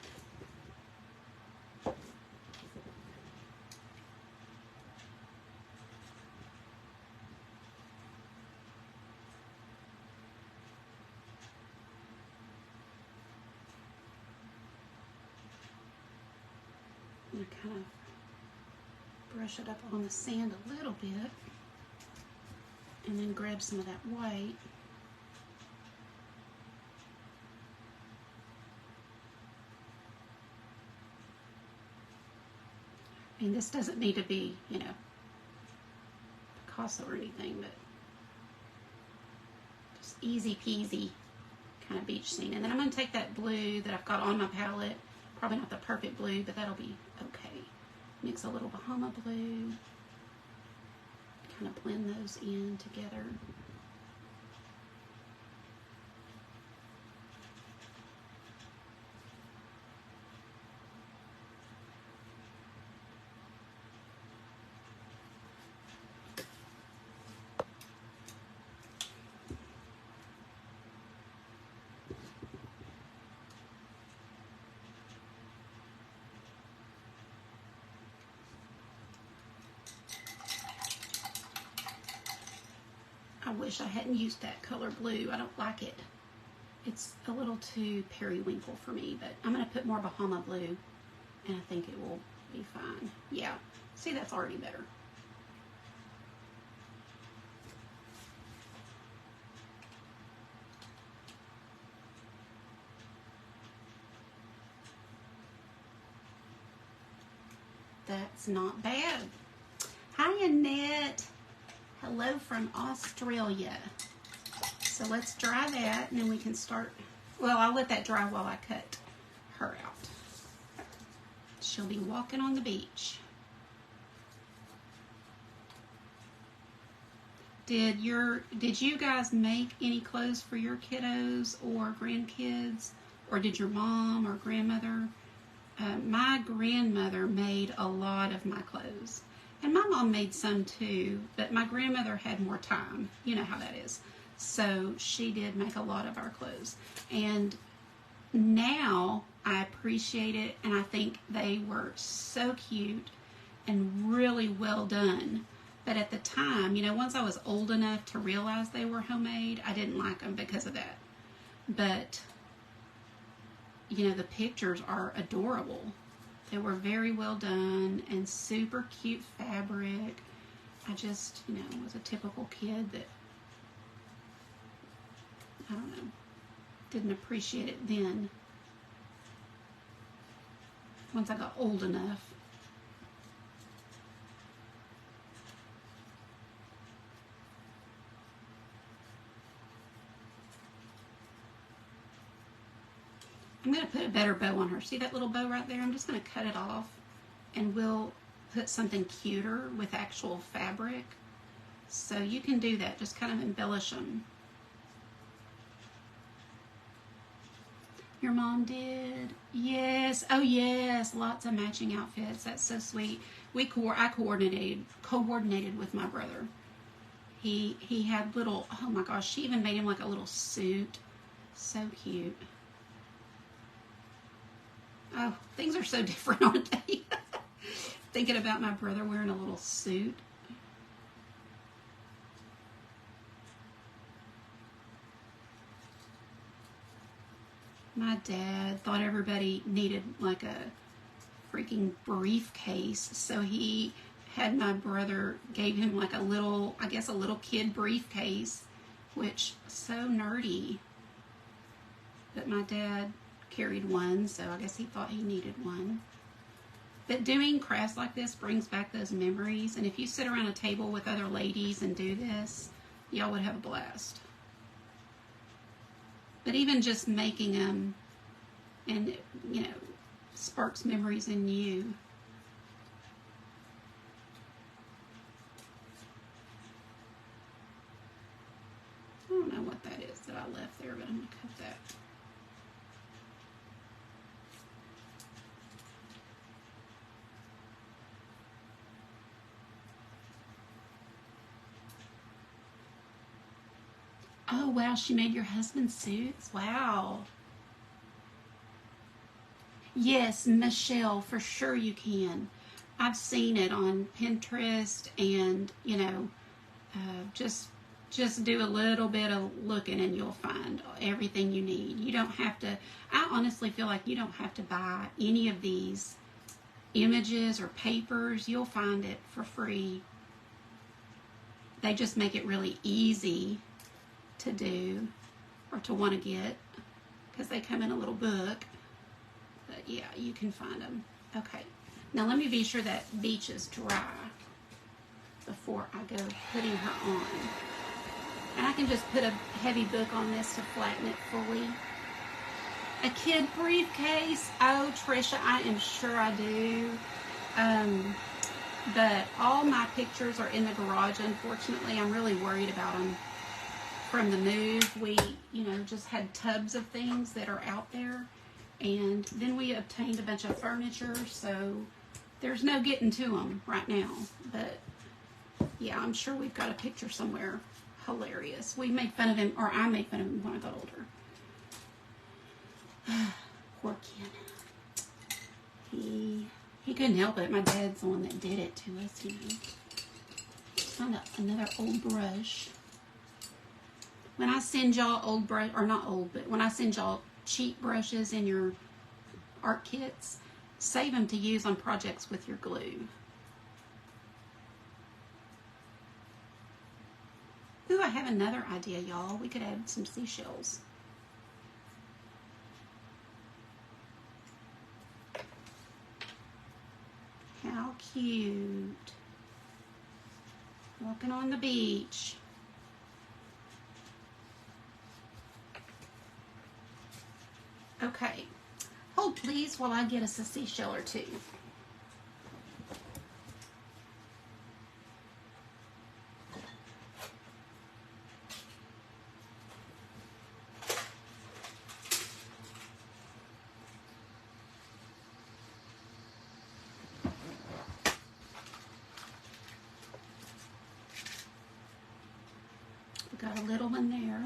And kind of brush it up on the sand a little bit, and then grab some of that white. And this doesn't need to be, you know, Picasso or anything, but just easy peasy kind of beach scene. And then I'm going to take that blue that I've got on my palette, probably not the perfect blue, but that'll be okay. Mix a little Bahama blue, kind of blend those in together. I wish I hadn't used that color blue. I don't like it. It's a little too periwinkle for me, but I'm going to put more Bahama blue, and I think it will be fine. Yeah, see, that's already better. That's not bad. Hi, Annette. Hello from Australia. So let's dry that, and then we can start. Well, I'll let that dry while I cut her out. She'll be walking on the beach. Did you guys make any clothes for your kiddos or grandkids, or did your mom or grandmother? My grandmother made a lot of my clothes. And my mom made some too, but my grandmother had more time. You know how that is. So she did make a lot of our clothes. And now I appreciate it, and I think they were so cute and really well done. But at the time, you know, once I was old enough to realize they were homemade, I didn't like them because of that. But, you know, the pictures are adorable. They were very well done and super cute fabric. I just, you know, was a typical kid that, I don't know, didn't appreciate it then. Once I got old enough. I'm going to put a better bow on her. See that little bow right there? I'm just going to cut it off, and we'll put something cuter with actual fabric. So you can do that. Just kind of embellish them. Your mom did? Yes. Oh, yes. Lots of matching outfits. That's so sweet. I coordinated with my brother. He had little, oh my gosh, she even made him like a little suit. So cute. Oh, things are so different, aren't they? Thinking about my brother wearing a little suit. My dad thought everybody needed like a freaking briefcase, so he had my brother gave him like a little, I guess a little kid briefcase, which so nerdy. But my dad carried one, so I guess he thought he needed one. But doing crafts like this brings back those memories, and if you sit around a table with other ladies and do this, y'all would have a blast. But even just making them, and you know, sparks memories in you. I don't know what that is that I left there, but I'm going to cut that. Oh, wow, she made your husband suits? Wow. Yes, Michelle, for sure you can. I've seen it on Pinterest, and, you know, just do a little bit of looking and you'll find everything you need. You don't have to, I honestly feel like you don't have to buy any of these images or papers. You'll find it for free. They just make it really easy to do or to want to get because they come in a little book. But yeah, you can find them. Okay, now let me be sure that beach is dry before I go putting her on. And I can just put a heavy book on this to flatten it fully. A kid briefcase. Oh, Trisha, I am sure I do. But all my pictures are in the garage, unfortunately. I'm really worried about them from the move. We, you know, just had tubs of things that are out there. And then we obtained a bunch of furniture, so there's no getting to them right now. But yeah, I'm sure we've got a picture somewhere. Hilarious. We made fun of him, or I made fun of him when I got older. Poor kid. He couldn't help it. My dad's the one that did it to us, you know. Found another old brush. When I send y'all old brush, or not old, but when I send y'all cheap brushes in your art kits, save them to use on projects with your glue. Ooh, I have another idea, y'all. We could add some seashells. How cute. Walking on the beach. Okay. Hold please while I get us a seashell or two. Got a little one there.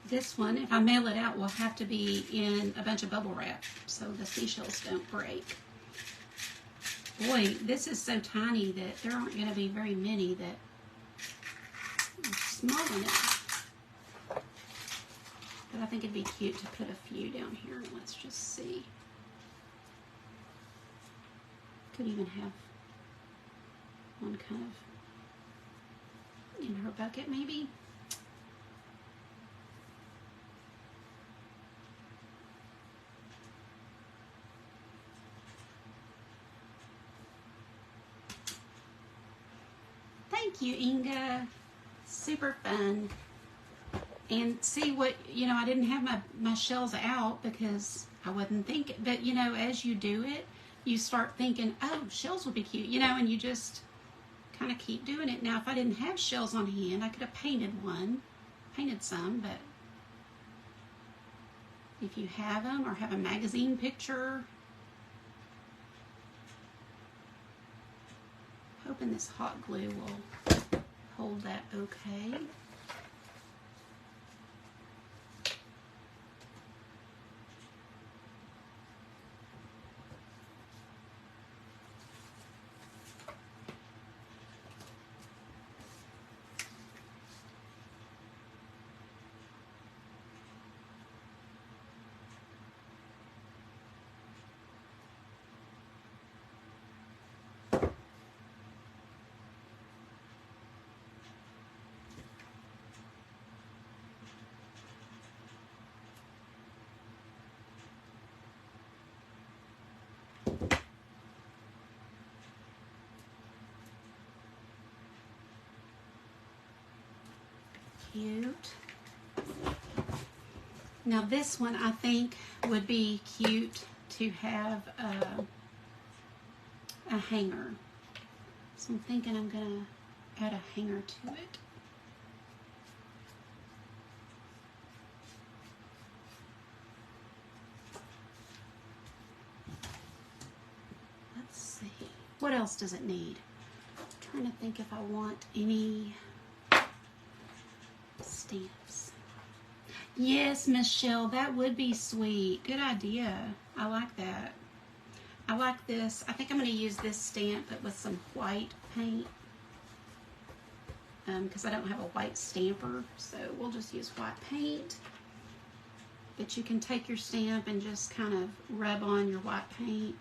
This one, if I mail it out, will have to be in a bunch of bubble wrap so the seashells don't break. Boy, this is so tiny that there aren't going to be very many that are small enough. But I think it'd be cute to put a few down here. Let's just see. Could even have one kind of in her bucket maybe. Thank you, Inga. Super fun. And see what, you know, I didn't have my shells out because I wasn't thinking, but you know, as you do it, you start thinking, oh, shells would be cute, you know, and you just kind of keep doing it. Now, if I didn't have shells on hand, I could have painted some, but if you have them or have a magazine picture, hoping this hot glue will hold that okay. cute. Now this one I think would be cute to have a hanger. So I'm thinking I'm gonna add a hanger to it. Let's see. What else does it need? I'm trying to think if I want any stamps. Yes, Michelle, that would be sweet. Good idea. I like that. I like this. I think I'm going to use this stamp but with some white paint because I don't have a white stamper, so we'll just use white paint. But you can take your stamp and just kind of rub on your white paint.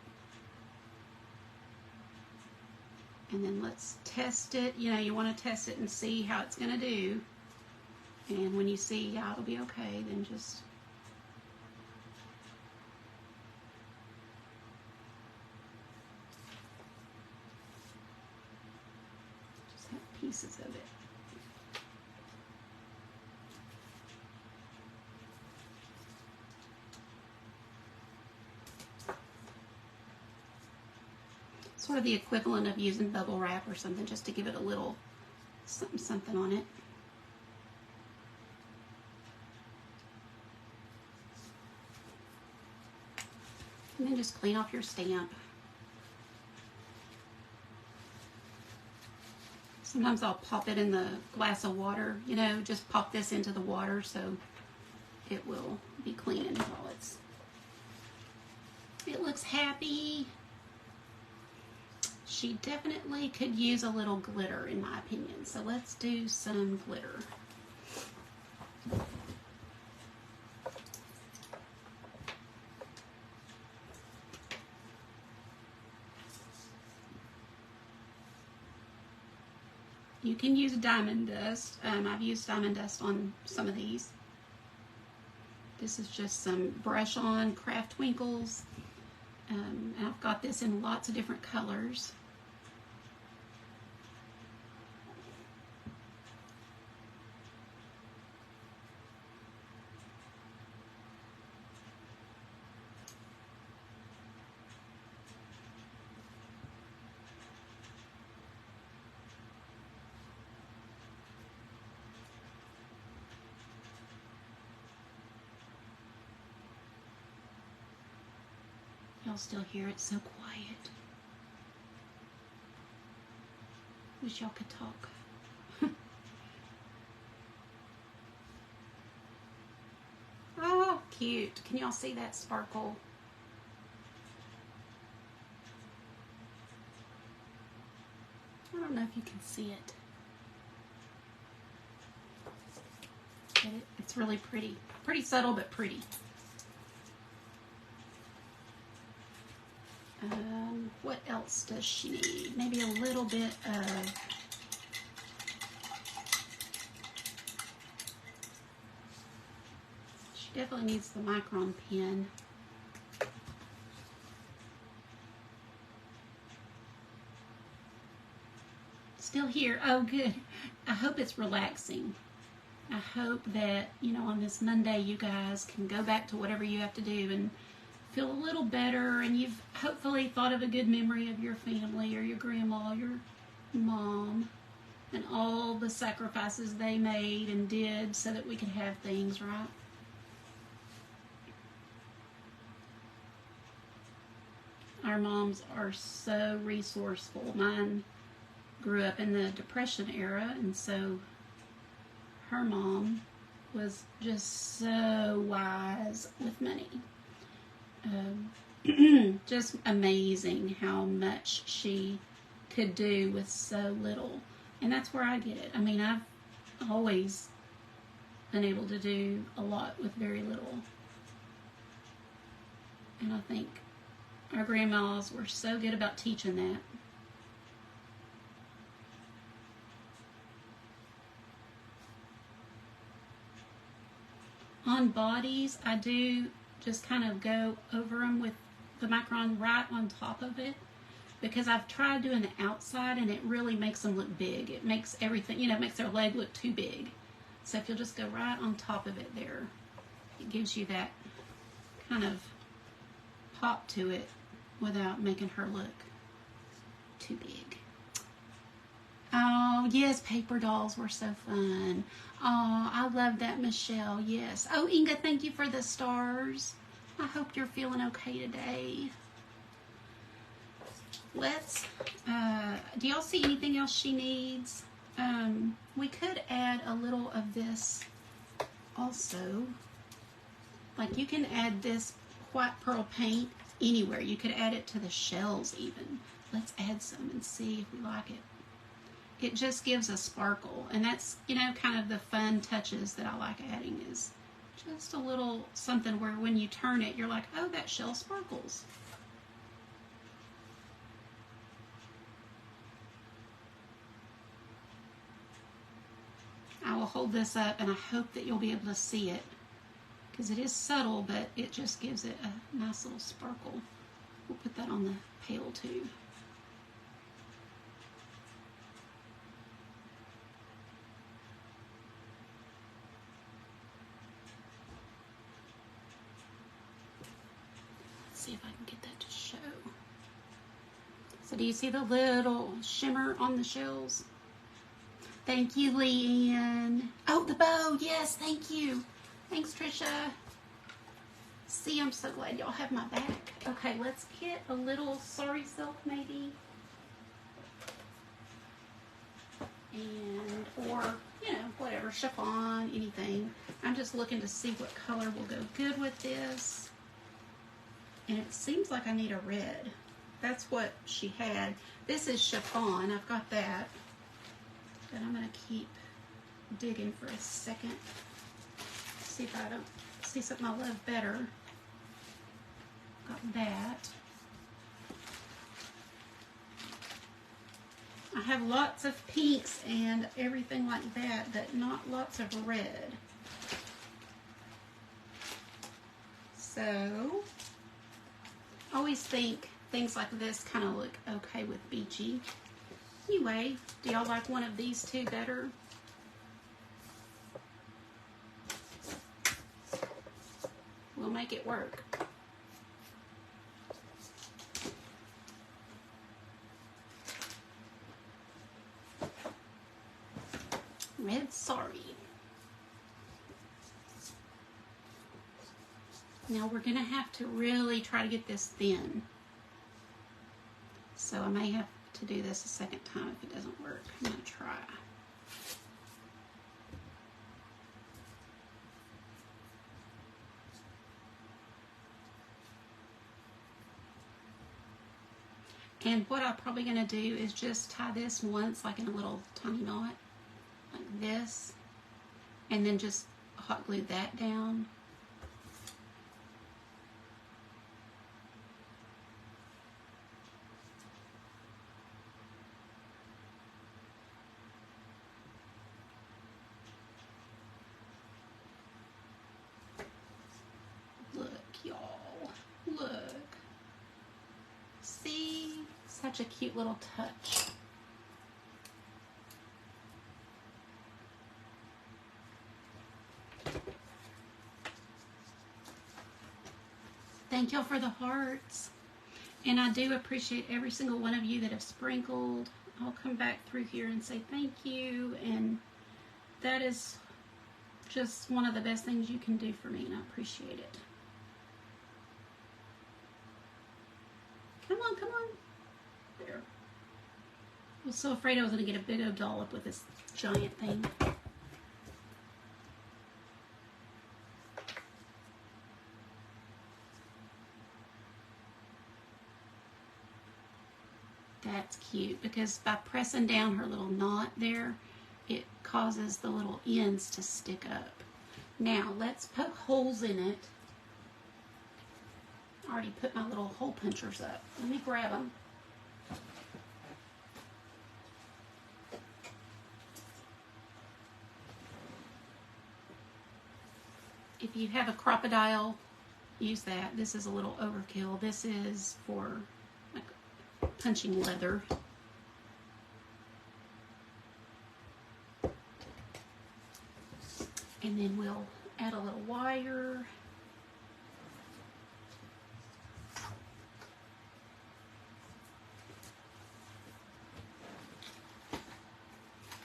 And then let's test it. You know, you want to test it and see how it's going to do. And when you see, yeah, it'll be okay, then just have pieces of it. Sort of the equivalent of using bubble wrap or something, just to give it a little something on it. And then just clean off your stamp. Sometimes I'll pop it in the glass of water, you know, just pop this into the water so it will be clean while it looks happy. She definitely could use a little glitter in my opinion, so let's do some glitter. You can use diamond dust. I've used diamond dust on some of these. This is just some brush on craft twinkles. And I've got this in lots of different colors. Y'all still hear it so quiet. Wish y'all could talk. Oh, cute. Can y'all see that sparkle? I don't know if you can see it. But it's really pretty. Pretty subtle, but pretty. What else does she need? Maybe a little bit of she definitely needs the micron pen. Still here. Oh, good. I hope it's relaxing. I hope that, you know, on this Monday you guys can go back to whatever you have to do and feel a little better, and you've hopefully thought of a good memory of your family or your grandma, your mom, and all the sacrifices they made and did so that we could have things, right? Our moms are so resourceful. Mine grew up in the Depression era, and so her mom was just so wise with money. Just amazing how much she could do with so little. And that's where I get it. I mean, I've always been able to do a lot with very little. And I think our grandmas were so good about teaching that. On bodies, I do just kind of go over them with the micron right on top of it, because I've tried doing the outside and it really makes them look big. It makes everything, you know, it makes their leg look too big. So if you'll just go right on top of it there, it gives you that kind of pop to it without making her look too big. Oh, yes, paper dolls were so fun. Oh, I love that, Michelle. Yes. Oh, Inga, thank you for the stars. I hope you're feeling okay today. Let's, do y'all see anything else she needs? We could add a little of this also. Like, you can add this white pearl paint anywhere. You could add it to the shells even. Let's add some and see if we like it. It just gives a sparkle, and that's, you know, kind of the fun touches that I like adding, is just a little something where when you turn it, you're like, oh, that shell sparkles. I will hold this up, and I hope that you'll be able to see it, because it is subtle, but it just gives it a nice little sparkle. We'll put that on the pail too. See if I can get that to show. So do you see the little shimmer on the shells? Thank you, Leanne. Oh, the bow. Yes, thank you. Thanks, Trisha. See, I'm so glad y'all have my back. Okay, let's get a little sari silk maybe. And, or, you know, whatever, chiffon, anything. I'm just looking to see what color will go good with this. And it seems like I need a red. That's what she had. This is chiffon. I've got that. But I'm going to keep digging for a second. See if I don't see something I love better. Got that. I have lots of pinks and everything like that, but not lots of red. So, I always think things like this kind of look okay with beachy. Anyway, do y'all like one of these two better? We'll make it work. Red sari. Now we're going to have to really try to get this thin. So I may have to do this a second time if it doesn't work. I'm going to try. And what I'm probably going to do is just tie this once, like in a little tiny knot, like this, and then just hot glue that down. Look, y'all, look. See? Such a cute little touch. Thank y'all for the hearts. And I do appreciate every single one of you that have sprinkled. I'll come back through here and say thank you. And that is just one of the best things you can do for me, and I appreciate it. Come on, come on. There. I was so afraid I was going to get a big old dollop with this giant thing. That's cute, because by pressing down her little knot there, it causes the little ends to stick up. Now, let's poke holes in it. I already put my little hole punchers up. Let me grab them. If you have a crocodile, use that. This is a little overkill. This is for like punching leather. And then we'll add a little wire.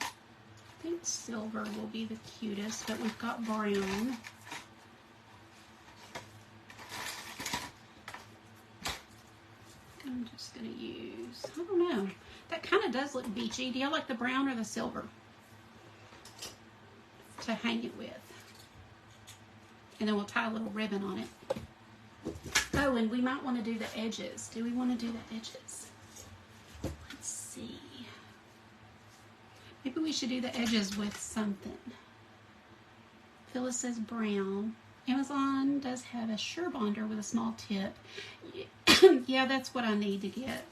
I think silver will be the cutest, but we've got brown. I'm just going to use, I don't know, that kind of does look beachy. Do y'all like the brown or the silver to hang it with? And then we'll tie a little ribbon on it. Oh, and we might want to do the edges. Do we want to do the edges? Let's see. Maybe we should do the edges with something. Phyllis says brown. Amazon does have a Sure Bonder with a small tip. Yeah, that's what I need to get.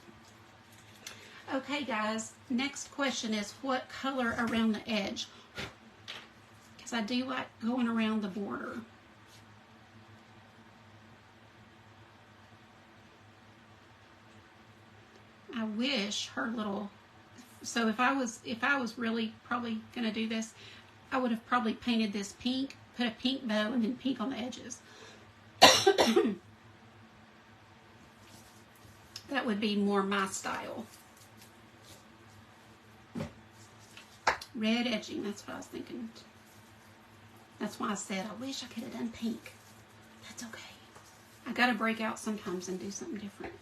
Okay, guys, next question is what color around the edge? Because I do like going around the border. I wish her little, so if I was really probably going to do this, I would have probably painted this pink, put a pink bow, and then pink on the edges. That would be more my style. Red edging, that's what I was thinking. That's why I said I wish I could have done pink. That's okay. I got to break out sometimes and do something different.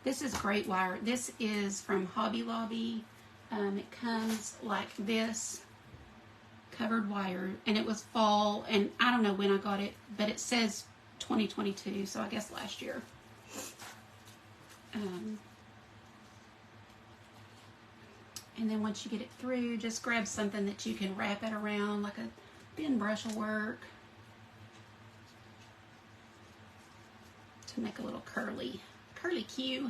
This is great wire. This is from Hobby Lobby. It comes like this, covered wire, and it was fall, and I don't know when I got it, but it says 2022, so I guess last year. And then once you get it through, just grab something that you can wrap it around, like a thin brush will work, to make a little curly cue.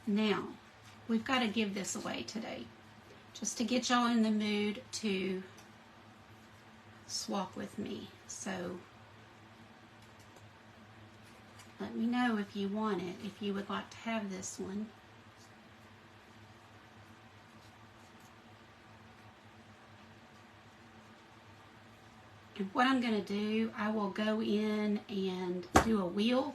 Now, we've got to give this away today, just to get y'all in the mood to swap with me. So, let me know if you want it, if you would like to have this one. And what I'm going to do, I will go in and do a wheel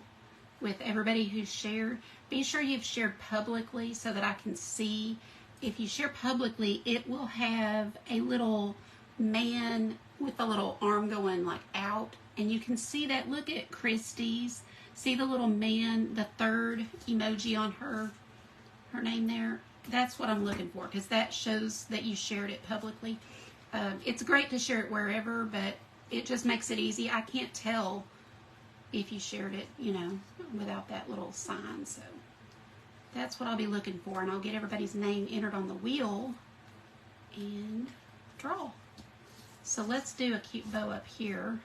with everybody who's shared. Be sure you've shared publicly so that I can see. If you share publicly, it will have a little man with a little arm going like out. And you can see that. Look at Christie's. See the little man, the third emoji on her name there? That's what I'm looking for, because that shows that you shared it publicly. It's great to share it wherever, but it just makes it easy. I can't tell if you shared it, you know, without that little sign. So that's what I'll be looking for, and I'll get everybody's name entered on the wheel and draw. So let's do a cute bow up here.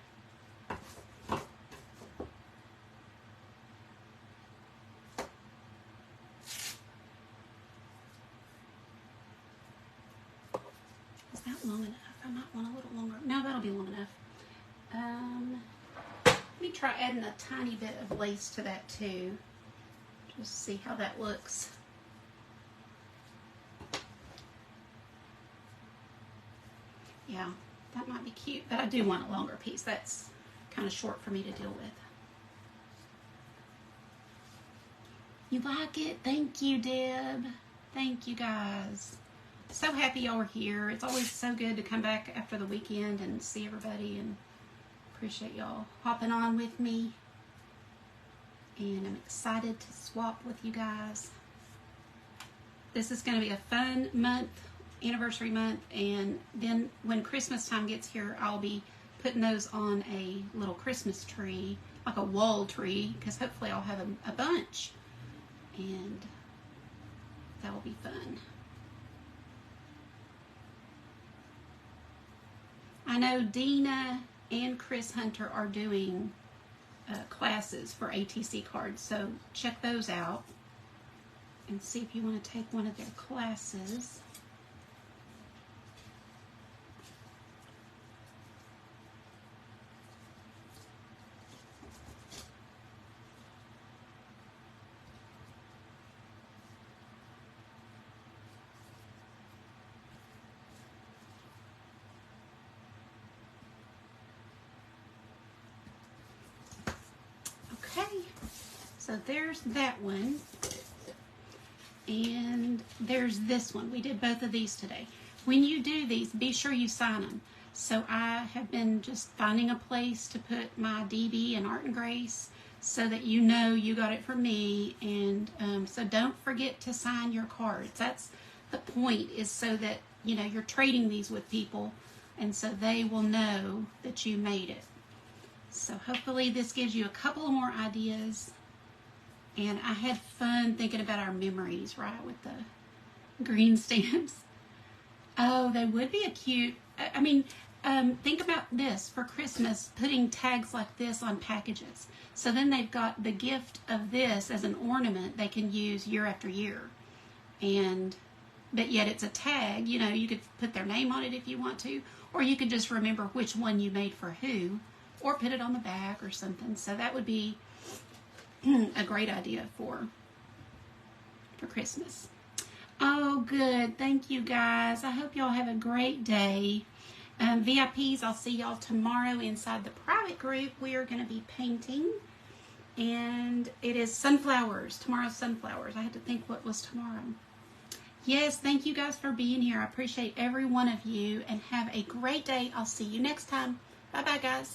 Is that long enough? I might want a little longer. No, that'll be long enough. Let me try adding a tiny bit of lace to that too. Just see how that looks. Yeah, that might be cute, but I do want a longer piece. That's kind of short for me to deal with. You like it? Thank you, Deb. Thank you, guys. So happy y'all are here. It's always so good to come back after the weekend and see everybody, and appreciate y'all hopping on with me. And I'm excited to swap with you guys. This is going to be a fun month, anniversary month, and then when Christmas time gets here, I'll be putting those on a little Christmas tree, like a wall tree, because hopefully I'll have a bunch, and that will be fun. I know Dina and Chris Hunter are doing classes for ATC cards, so check those out and see if you want to take one of their classes. So there's that one. And there's this one. We did both of these today. When you do these, be sure you sign them. So I have been just finding a place to put my DB and Art and Grace so that you know you got it from me. And so don't forget to sign your cards. That's the point, is so that, you know, you're trading these with people and so they will know that you made it. So hopefully this gives you a couple more ideas. And I had fun thinking about our memories, right, with the green stamps. Oh, they would be a cute, I mean, think about this for Christmas, putting tags like this on packages. So then they've got the gift of this as an ornament they can use year after year. But yet it's a tag, you know, you could put their name on it if you want to, or you could just remember which one you made for who, or put it on the back or something. So that would be a great idea for Christmas. Oh, good. Thank you, guys. I hope y'all have a great day. VIPs, I'll see y'all tomorrow inside the private group. We are going to be painting, and it is sunflowers. Tomorrow's sunflowers. I had to think what was tomorrow. Yes, thank you guys for being here. I appreciate every one of you, and have a great day. I'll see you next time. Bye-bye, guys.